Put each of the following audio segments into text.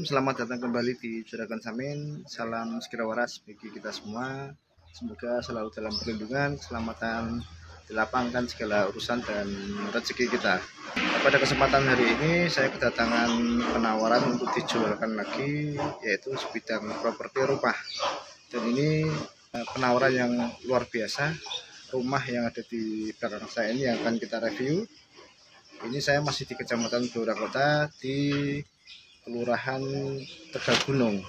selamat datang kembali di Juragan Samin. Salam segera waras bagi kita semua. Semoga selalu dalam perlindungan, keselamatan, dilapangkan segala urusan dan rezeki kita. Pada kesempatan hari ini saya kedatangan penawaran untuk dijualkan lagi, yaitu sebidang properti rumah. Dan ini penawaran yang luar biasa. Rumah yang ada di belakang saya ini yang akan kita review. Ini saya masih di Kecamatan Blora Kota di Kelurahan Tegal Gunung.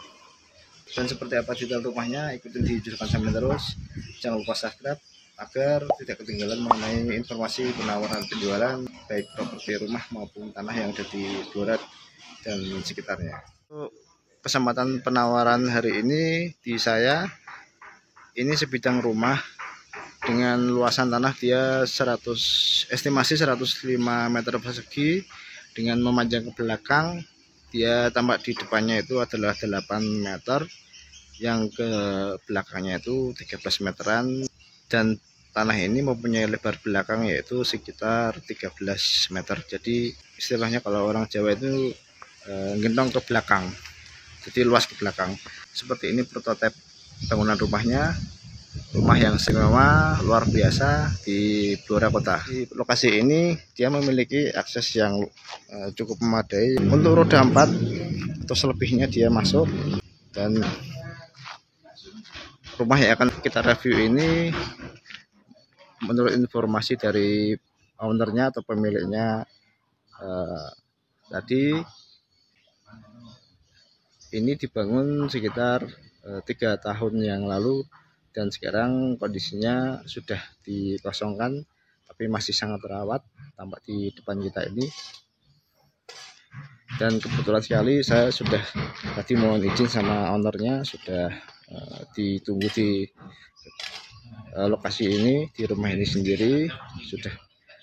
Dan seperti apa detail rumahnya, ikutin di Juragan Samin terus. Jangan lupa subscribe agar tidak ketinggalan mengenai informasi penawaran penjualan baik properti rumah maupun tanah yang ada di Blora dan sekitarnya. Kesempatan penawaran hari ini di saya ini sebidang rumah dengan luasan tanah dia estimasi 105 meter persegi, dengan memanjang ke belakang dia tampak di depannya itu adalah 8 meter, yang ke belakangnya itu 13 meteran, dan tanah ini mempunyai lebar belakang yaitu sekitar 13 meter. Jadi istilahnya kalau orang Jawa itu gendong ke belakang, jadi luas ke belakang. Seperti ini prototipe bangunan rumahnya. Rumah yang istimewa luar biasa di Blora Kota. Di lokasi ini dia memiliki akses yang cukup memadai. Untuk roda 4 atau selebihnya dia masuk, dan rumah yang akan kita review ini menurut informasi dari ownernya atau pemiliknya tadi, ini dibangun sekitar 3 tahun yang lalu. Dan sekarang kondisinya sudah dikosongkan, tapi masih sangat terawat, tampak di depan kita ini. Dan kebetulan sekali saya sudah tadi mohon izin sama ownernya, sudah ditunggu di lokasi ini, di rumah ini sendiri, sudah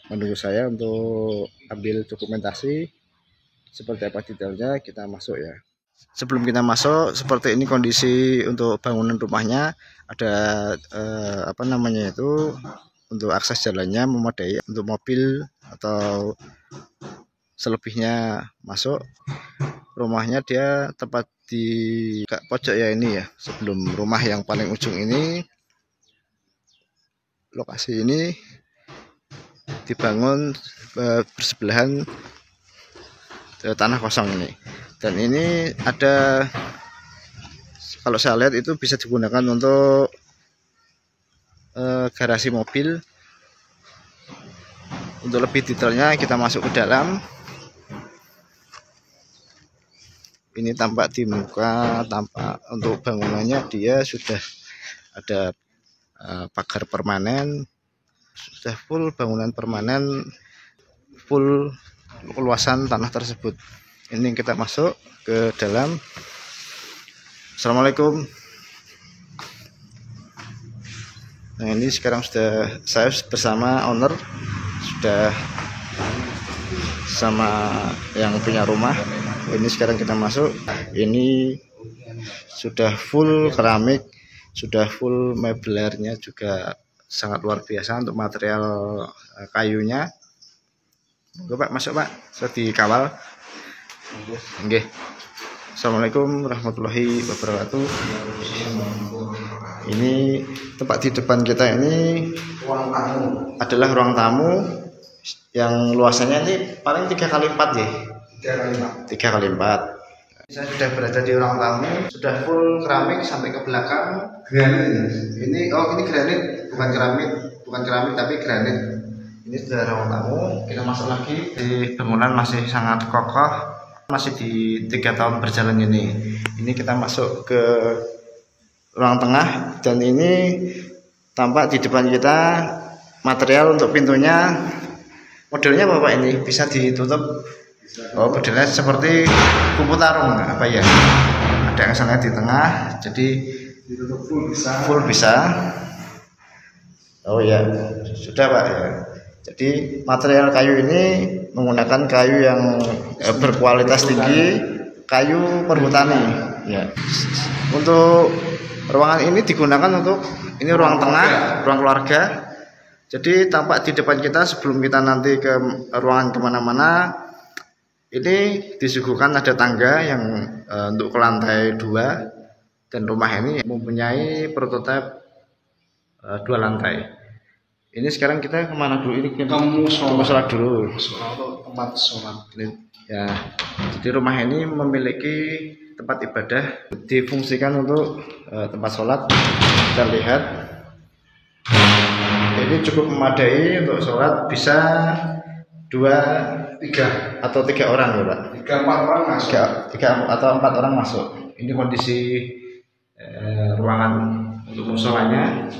menunggu saya untuk ambil dokumentasi. Seperti apa detailnya, kita masuk ya. Sebelum kita masuk, seperti ini kondisi untuk bangunan rumahnya. Ada untuk akses jalannya memadai untuk mobil atau selebihnya masuk. Rumahnya dia tepat di pojok ya ini ya, sebelum rumah yang paling ujung ini. Lokasi ini dibangun bersebelahan tanah kosong ini. Dan ini ada, kalau saya lihat itu bisa digunakan untuk garasi mobil. Untuk lebih detailnya kita masuk ke dalam. Ini tampak di muka, tampak untuk bangunannya dia sudah ada pagar permanen, sudah full bangunan permanen, full luasan tanah tersebut. Ini kita masuk ke dalam. Assalamualaikum. Nah, ini sekarang sudah saya bersama owner, sudah sama yang punya rumah. Ini sekarang kita masuk. Ini sudah full keramik, sudah full meubilarnya juga sangat luar biasa untuk material kayunya. Oke Pak, masuk Pak, sudah dikawal. Oke. Assalamualaikum warahmatullahi wabarakatuh. Ini tempat di depan kita ini adalah ruang tamu yang luasannya ini paling 3x4 ya. 3x4. Saya sudah berada di ruang tamu, sudah full keramik sampai ke belakang. Granit. Ini granit, bukan keramik tapi granit. Ini sudah ruang tamu. Kita masuk lagi. Di bangunan masih sangat kokoh. Masih di 3 tahun berjalan ini. Ini kita masuk ke ruang tengah, dan ini tampak di depan kita material untuk pintunya. Modelnya apa Pak ini? Bisa ditutup? Oh, modelnya seperti kupu tarung apa ya? Ada yang sana di tengah, jadi ditutup full bisa. Oh ya, sudah Pak ya. Jadi material kayu ini menggunakan kayu yang berkualitas tinggi, kayu perhutani ya. Untuk ruangan ini digunakan untuk ini ruang tengah, ruang keluarga. Jadi tampak di depan kita, sebelum kita nanti ke ruangan kemana-mana, Ini disuguhkan ada tangga yang untuk ke lantai 2, dan rumah ini mempunyai prototipe 2 lantai. Ini sekarang kita kemana dulu? Ini ke musola dulu. Tempat sholat. Ya, jadi rumah ini memiliki tempat ibadah, difungsikan untuk tempat sholat. Kita lihat, ini cukup memadai untuk sholat, bisa 2, 3 atau 3 orang ya Pak? 3-4 orang masuk. 3 atau 4 orang masuk. Ini kondisi ruangan untuk musolanya.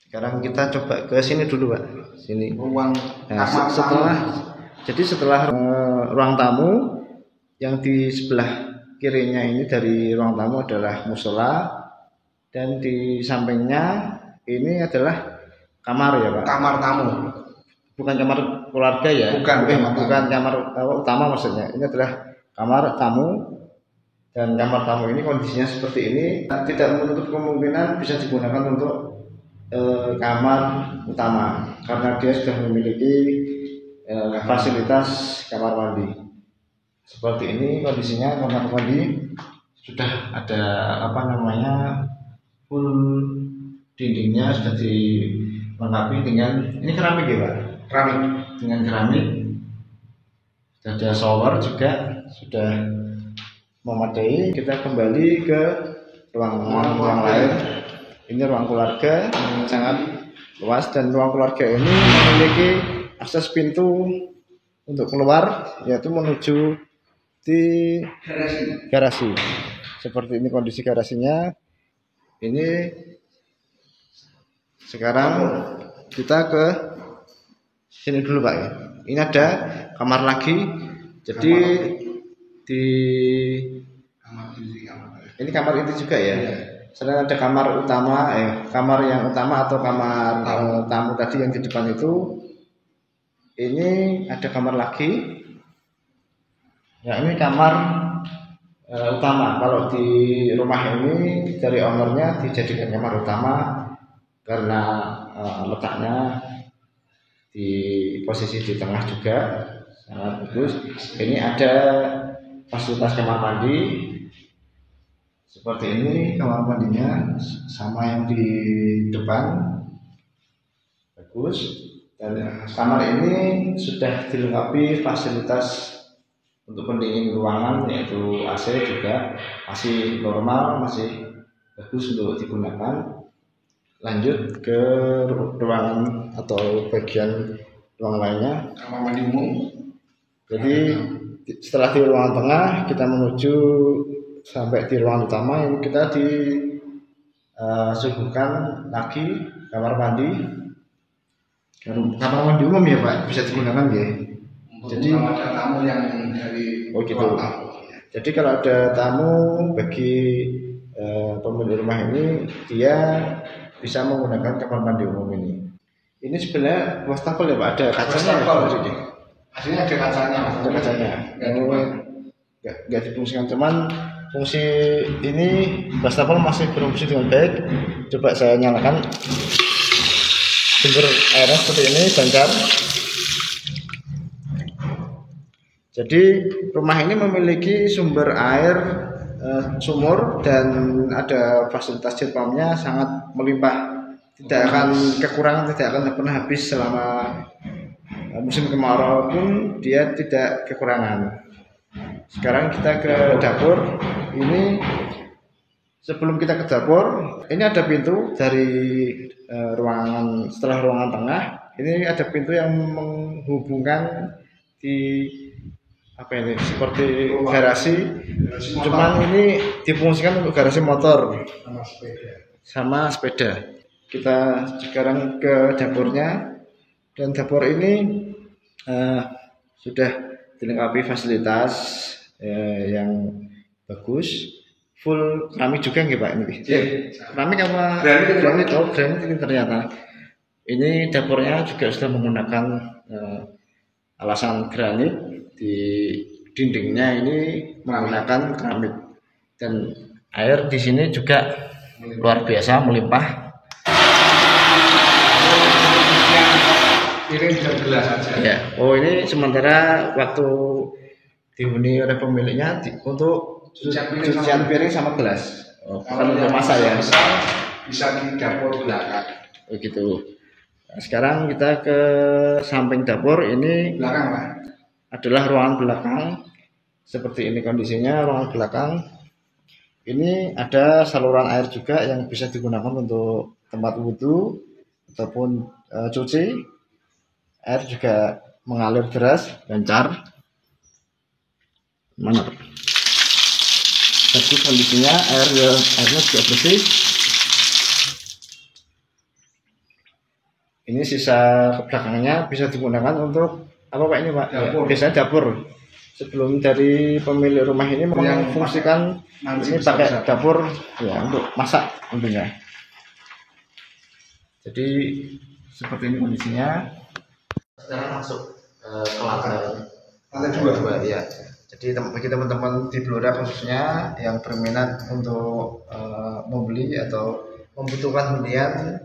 Sekarang kita coba ke sini dulu Pak. Sini. Ruang setelah ruang tamu yang di sebelah kirinya ini dari ruang tamu adalah musola, dan di sampingnya ini adalah kamar ya Pak. Kamar tamu. Bukan kamar keluarga ya. Bukan kamar utama maksudnya. Ini adalah kamar tamu, dan kamar tamu ini kondisinya seperti ini. Tidak menutup kemungkinan bisa digunakan untuk kamar utama karena dia sudah memiliki fasilitas kamar mandi. Seperti ini kondisinya, kamar mandi sudah ada full dindingnya sudah dilengkapi dengan ini keramik ya Pak. Dengan keramik, sudah ada shower juga, sudah memadai. Kita kembali ke ruang lain. Ini ruang keluarga yang sangat luas, dan ruang keluarga ini memiliki akses pintu untuk keluar, yaitu menuju di garasi. Seperti ini kondisi garasinya. Ini sekarang kita ke sini dulu Pak ya. Ini ada kamar lagi. Jadi ini kamar itu juga ya. Selain ada kamar utama, kamar yang utama atau kamar tamu tadi yang di depan itu, ini ada kamar lagi. Ya, ini kamar utama. Kalau di rumah ini dari ownernya dijadikan kamar utama karena letaknya di posisi di tengah juga sangat bagus. Ini ada fasilitas kamar mandi. Seperti ini kamar mandinya, sama yang di depan, bagus. Dan kamar ini sudah dilengkapi fasilitas untuk pendingin ruangan, yaitu AC juga masih normal, masih bagus untuk digunakan. Lanjut ke ruangan atau bagian ruang lainnya, kamar mandi umum. Jadi setelah di ruangan tengah, kita menuju sampai di ruangan utama yang kita disuguhkan lagi kamar mandi. Kamar mandi umum ya Pak, bisa digunakan ya. Jadi ada tamu yang dari gitu. Jadi kalau ada tamu bagi pemilik rumah ini, dia bisa menggunakan kamar mandi umum ini. Ini sebenarnya wastafel ya Pak, ada kacanya ya. Aslinya ada kacanya. Ada kacanya. Nggak difungsikan, cuman fungsi ini wastafel masih berfungsi dengan baik. Coba saya nyalakan. Sumber airnya seperti ini, lancar. Jadi rumah ini memiliki sumber air sumur, dan ada fasilitas jet pumpnya sangat melimpah. Tidak akan kekurangan, tidak akan pernah habis selama musim kemarau pun dia tidak kekurangan. Sekarang kita ke dapur. Ini sebelum kita ke dapur, ini ada pintu dari ruangan, setelah ruangan tengah, ini ada pintu yang menghubungkan di seperti garasi. Cuman ini difungsikan untuk garasi motor sama sepeda. Kita sekarang ke dapurnya, dan dapur ini sudah dilengkapi fasilitas yang bagus, full keramik juga nggih Pak ini? Keramik apa? Granit. Oh, granit ini ternyata. Ini dapurnya juga sudah menggunakan alasan granit. Di dindingnya ini menggunakan keramik, dan air di sini juga luar biasa melimpah. Piring dan gelas saja. Ya. Oh, ini sementara waktu dihuni oleh pemiliknya untuk cucian piring sama gelas. Oh, bukan untuk masak ya. Bisa di dapur belakang. Oh gitu. Nah, sekarang kita ke samping dapur. Ini Belakang Pak. adalah ruangan belakang. Seperti ini kondisinya ruangan belakang. Ini ada saluran air juga yang bisa digunakan untuk tempat wudhu ataupun cuci. Air juga mengalir deras, lancar. Mana? Bagus kondisinya, airnya juga bersih. Ini sisa belakangnya bisa digunakan untuk apa Pak ini Pak? Dapur. Biasanya dapur. Sebelum dari pemilik rumah ini memfungsikan ini pakai dapur ya untuk masak tentunya. Jadi seperti ini kondisinya. Sekarang masuk ke lantai dua ya. Jadi bagi teman-teman di Blora khususnya yang berminat untuk membeli atau membutuhkan hunian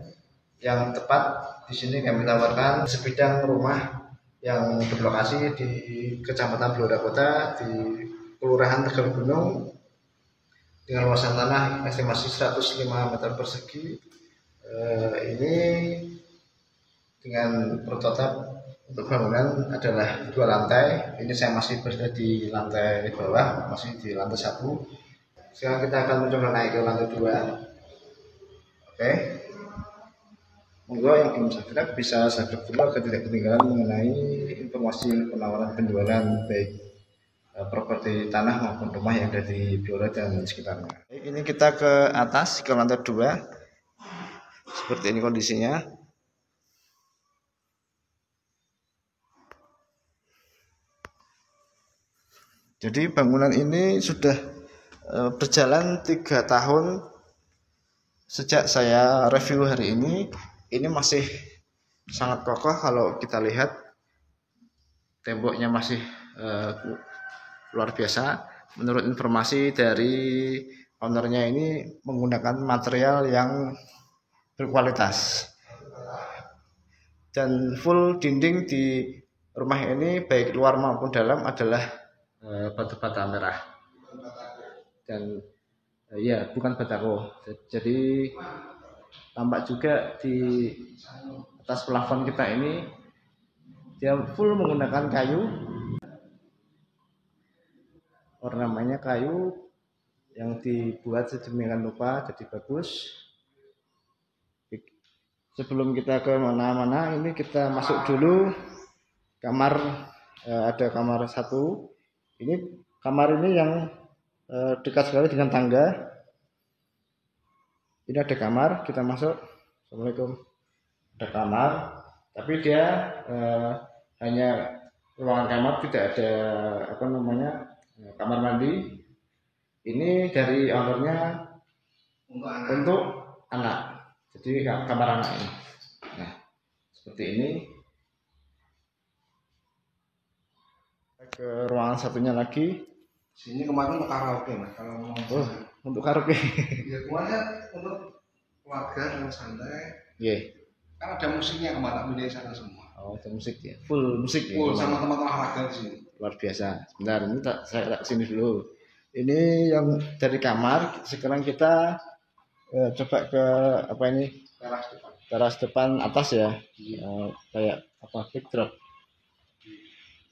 yang tepat, di sini kami tawarkan sebidang rumah yang berlokasi di Kecamatan Blora Kota di Kelurahan Tegal Gunung dengan luasan tanah estimasi 105 meter persegi. Ini dengan prototip untuk bangunan adalah 2 lantai. Ini saya masih berada di lantai bawah, masih di lantai 1. Sekarang kita akan mencoba naik ke lantai 2. Oke. Monggo yang belum subscribe bisa subscribe dulu agar tidak ketinggalan mengenai informasi penawaran penjualan baik properti tanah maupun rumah yang ada di Blora dan sekitarnya. Baik, ini kita ke atas ke lantai 2. Seperti ini kondisinya. Jadi bangunan ini sudah berjalan 3 tahun sejak saya review hari ini. Ini masih sangat kokoh kalau kita lihat, temboknya masih luar biasa. Menurut informasi dari ownernya ini menggunakan material yang berkualitas dan full dinding di rumah ini baik luar maupun dalam adalah batu bata merah dan ya bukan batako. Jadi tampak juga di atas plafon kita ini dia full menggunakan kayu, ornamennya kayu yang dibuat sedemikian rupa, jadi bagus. Sebelum kita ke mana-mana, ini kita masuk dulu kamar. Ada kamar 1. Ini kamar ini yang dekat sekali dengan tangga. Ini ada kamar, kita masuk. Assalamualaikum. Ada kamar, tapi dia hanya ruangan kamar, tidak ada kamar mandi. Ini dari ownernya untuk anak. Jadi kamar anak ini. Nah, seperti ini. Ke ruangan satunya lagi. Sini kemarin untuk karaoke Mas, kalau mau. Oh, untuk karaoke. Ya kemarin untuk keluarga dengan santai. Iya. Kan ada musiknya kemarin di sana semua. Oh, ada musik ya. Full musik ya. Full sama tempat olahraga di sini. Luar biasa. Sebentar, ini saya tak sini dulu. Ini yang dari kamar. Sekarang kita coba ke apa ini? Teras depan atas ya. Kayak apa? Backdrop.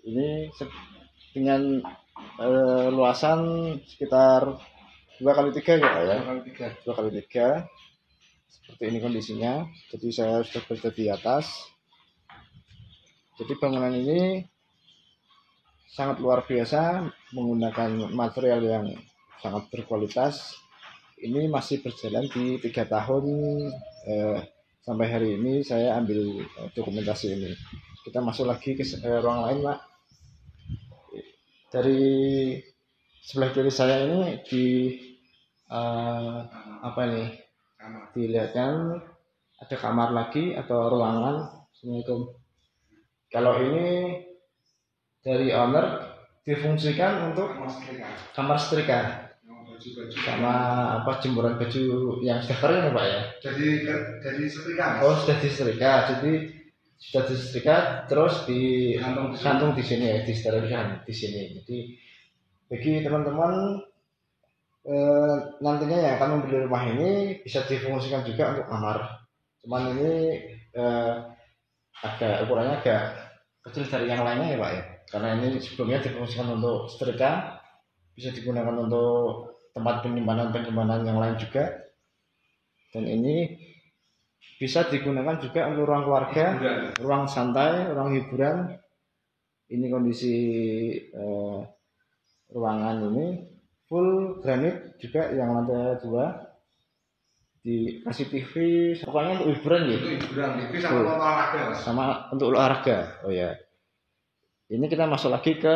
Ini dengan luasan sekitar 2x3 ya, 2x3. Seperti ini kondisinya. Jadi saya sudah berada di atas. Jadi bangunan ini sangat luar biasa, menggunakan material yang sangat berkualitas. Ini masih berjalan di 3 tahun sampai hari ini saya ambil dokumentasi ini. Kita masuk lagi ke ruang lain Pak. Dari sebelah kiri saya ini di apa ini? Dilihatkan ada kamar lagi atau ruangan. Assalamualaikum. Kalau ini dari owner difungsikan untuk kamar setrika sama apa jemuran baju yang sudah kering ya Pak ya. Jadi setrika. Oh sudah disetrika. Jadi sudah disetrika terus di kantung di sini ya, disterilkan di sini. Jadi bagi teman-teman nantinya yang akan membeli rumah ini bisa difungsikan juga untuk kamar. Cuman ini agak ukurannya agak kecil dari yang lainnya ya Pak ya, karena ini sebelumnya difungsikan untuk setrika, bisa digunakan untuk tempat penyimpanan yang lain juga, dan ini bisa digunakan juga untuk ruang keluarga, ruang santai, ruang hiburan. Ini kondisi ruangan ini full granit juga, yang lantai 2 dikasih TV, pokoknya untuk hiburan ya. Untuk hiburan TV sama olahraga, Mas. Sama untuk olahraga. Oh ya. Ini kita masuk lagi ke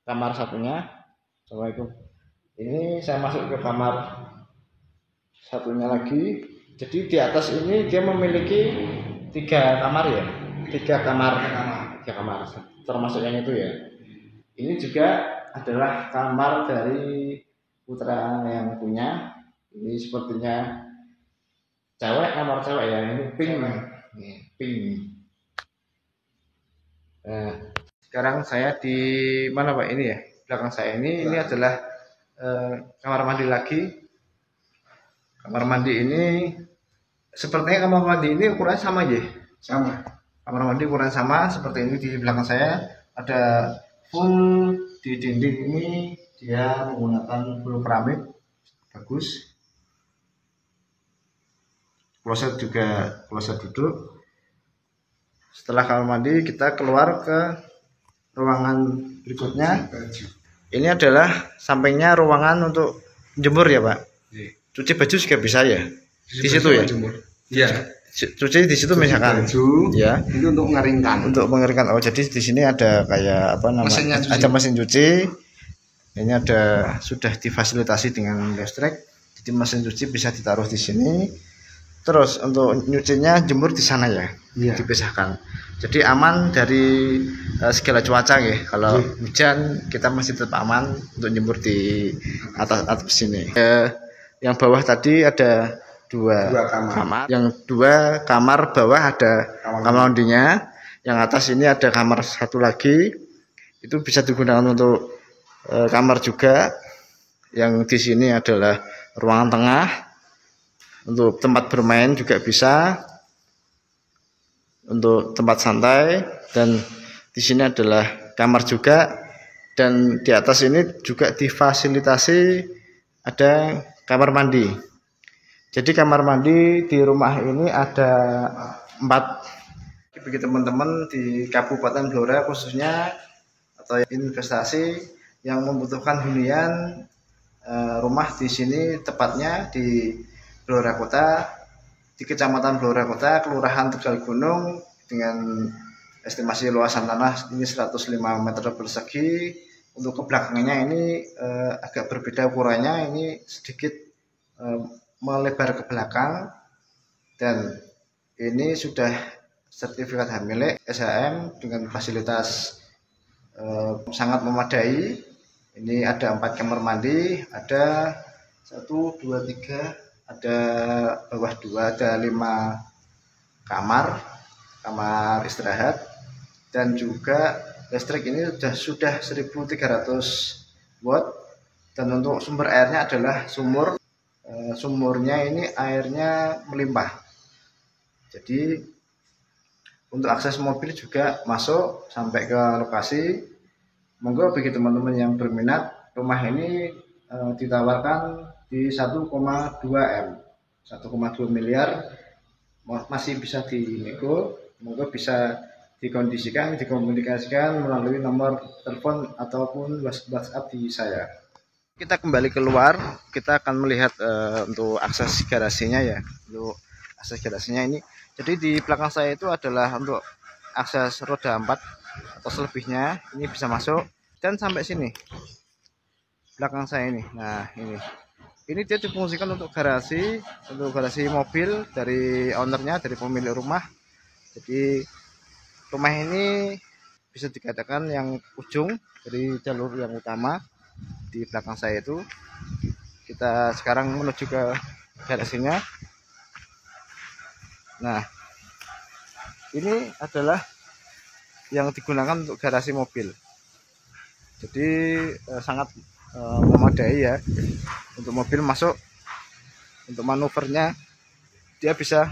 kamar satunya. Assalamualaikum. Ini saya masuk ke kamar satunya lagi. Jadi di atas ini dia memiliki 3 kamar ya. 3 kamar. Termasuk yang itu ya. Ini juga adalah kamar dari putra yang punya. Ini sepertinya kamar cewek ya. Ini pink. Pink. Nah, sekarang saya di mana Pak ini ya? Belakang saya ini adalah kamar mandi lagi. Kamar mandi ini sepertinya kamar mandi ini ukurannya sama ya? Sama. Kamar mandi ukuran sama seperti ini. Di belakang saya ada full di dinding ini dia menggunakan full keramik, bagus. Kloset juga kloset duduk. Setelah kamar mandi kita keluar ke ruangan berikutnya. Ini adalah sampingnya ruangan untuk jemur ya Pak. Cuci baju juga bisa ya? Di situ ya? Iya. Cuci di situ misalkan. Baju, ya. Itu untuk mengeringkan. Untuk mengeringkan. Oh, jadi di sini ada kayak apa namanya? Ada mesin cuci. Ini ada sudah difasilitasi dengan listrik. Jadi mesin cuci bisa ditaruh di sini. Terus untuk nyucinya jemur di sana ya, dipisahkan. Jadi aman dari segala cuaca ya. Kalau hujan kita masih tetap aman untuk jemur di atas sini. Yang bawah tadi ada dua kamar. Yang 2 kamar bawah ada kamar mandinya. Yang atas ini ada kamar satu lagi. Itu bisa digunakan untuk kamar juga. Yang di sini adalah ruangan tengah. Untuk tempat bermain juga bisa, untuk tempat santai, dan di sini adalah kamar juga, dan di atas ini juga difasilitasi ada kamar mandi. Jadi kamar mandi di rumah ini ada 4. Bagi teman-teman di Kabupaten Blora khususnya atau investasi yang membutuhkan hunian rumah di sini, tepatnya di Blora Kota, di Kecamatan Blora Kota, Kelurahan Tegal Gunung, dengan estimasi luasan tanah ini 105 meter persegi. Untuk kebelakangnya ini agak berbeda ukurannya, ini sedikit melebar ke belakang, dan ini sudah sertifikat hak milik SHM dengan fasilitas sangat memadai. Ini ada 4 kamar mandi, ada 1, 2, 3, ada bawah 2, ada 5 kamar istirahat, dan juga listrik ini sudah 1300 watt, dan untuk sumber airnya adalah sumurnya ini airnya melimpah. Jadi untuk akses mobil juga masuk sampai ke lokasi. Monggo bagi teman-teman yang berminat, rumah ini ditawarkan di 1,2 M, 1,2 miliar, masih bisa dinego. Monggo bisa dikomunikasikan melalui nomor telepon ataupun WhatsApp di saya. Kita kembali keluar, kita akan melihat untuk akses garasinya ya. Untuk akses garasinya ini, jadi di belakang saya itu adalah untuk akses roda 4 atau selebihnya, ini bisa masuk dan sampai sini belakang saya ini. Nah, ini dia difungsikan untuk garasi mobil dari ownernya, dari pemilik rumah. Jadi rumah ini bisa dikatakan yang ujung dari jalur yang utama di belakang saya itu. Kita sekarang menuju ke garasinya. Nah, ini adalah yang digunakan untuk garasi mobil. Jadi sangat memadai ya untuk mobil masuk. Untuk manuvernya dia bisa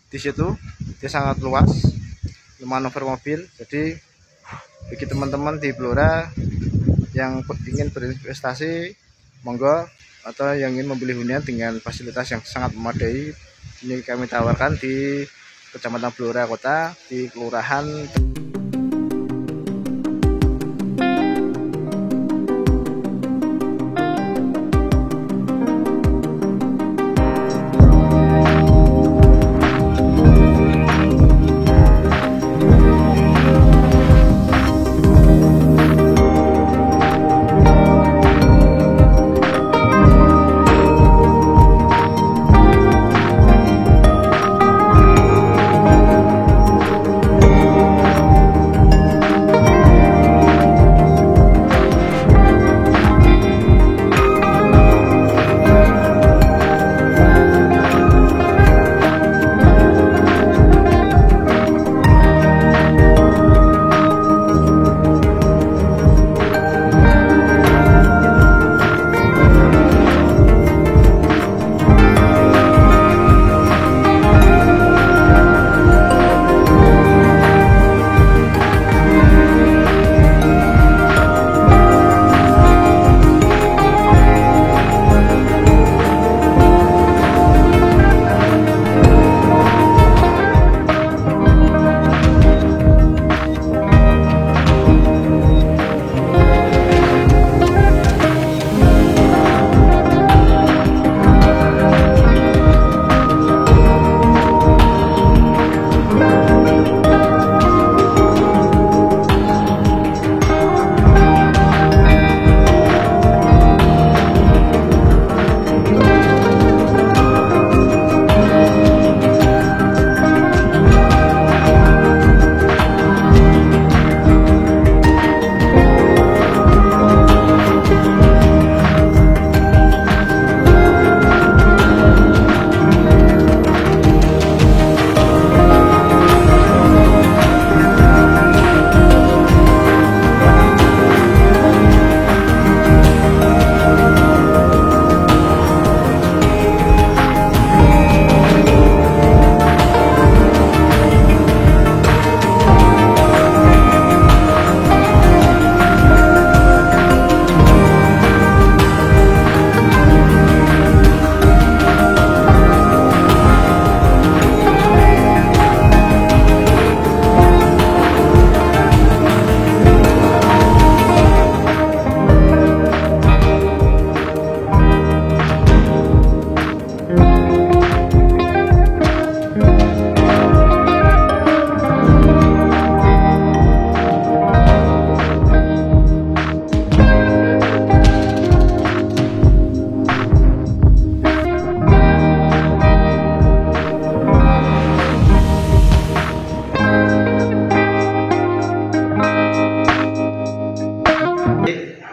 di situ, dia sangat luas manuver mobil. Jadi bagi teman-teman di Blora yang ingin berinvestasi, monggo, atau yang ingin membeli hunian dengan fasilitas yang sangat memadai, ini kami tawarkan di Kecamatan Blora Kota, di Kelurahan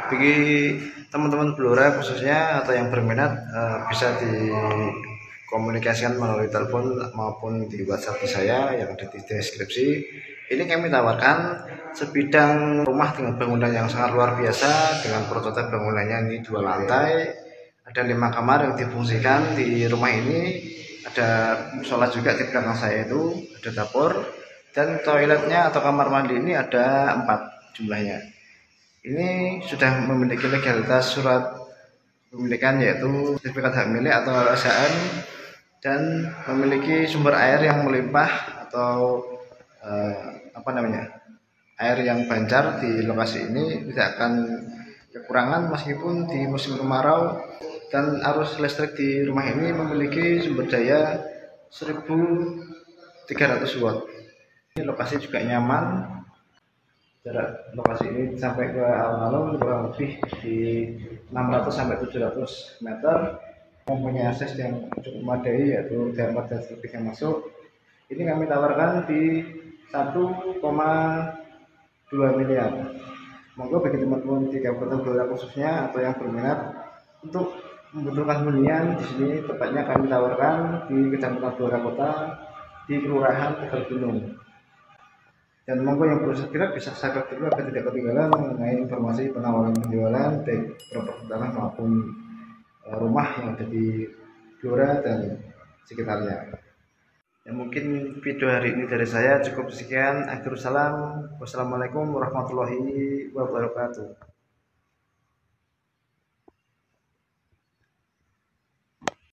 bagi teman-teman Blora khususnya atau yang berminat bisa dikomunikasikan melalui telepon maupun di WhatsApp saya yang ada di deskripsi. Ini kami tawarkan sebidang rumah dengan bangunan yang sangat luar biasa, dengan prototipe bangunannya ini 2 lantai, ada 5 kamar yang difungsikan di rumah ini, ada musola juga di belakang saya itu, ada dapur, dan toiletnya atau kamar mandi ini ada 4 jumlahnya. Ini sudah memiliki legalitas surat pemilikan yaitu sertifikat hak milik atau LSHN, dan memiliki sumber air yang melimpah atau air yang bancar di lokasi ini, tidak akan kekurangan meskipun di musim kemarau. Dan arus listrik di rumah ini memiliki sumber daya 1300 watt. Ini lokasi juga nyaman. Jarak lokasi ini sampai ke alun-alun kurang lebih di 600 sampai 700 meter. Mempunyai akses yang cukup memadai yaitu diameter dan lebih yang masuk. Ini kami tawarkan di 1,2 miliar. Monggo bagi teman-teman di Kabupaten Blora khususnya atau yang berminat untuk membutuhkan hunian di sini, tepatnya kami tawarkan di Kecamatan Blora Kota, di Kelurahan Tegal Gunung. Dan monggo yang perlu subscribe bisa subscribe dulu agar tidak ketinggalan mengenai informasi penawaran penjualan baik properti tanah maupun rumah yang ada di Blora dan sekitarnya. Ya, mungkin video hari ini dari saya cukup sekian. Akhirul salam. Wassalamualaikum warahmatullahi wabarakatuh.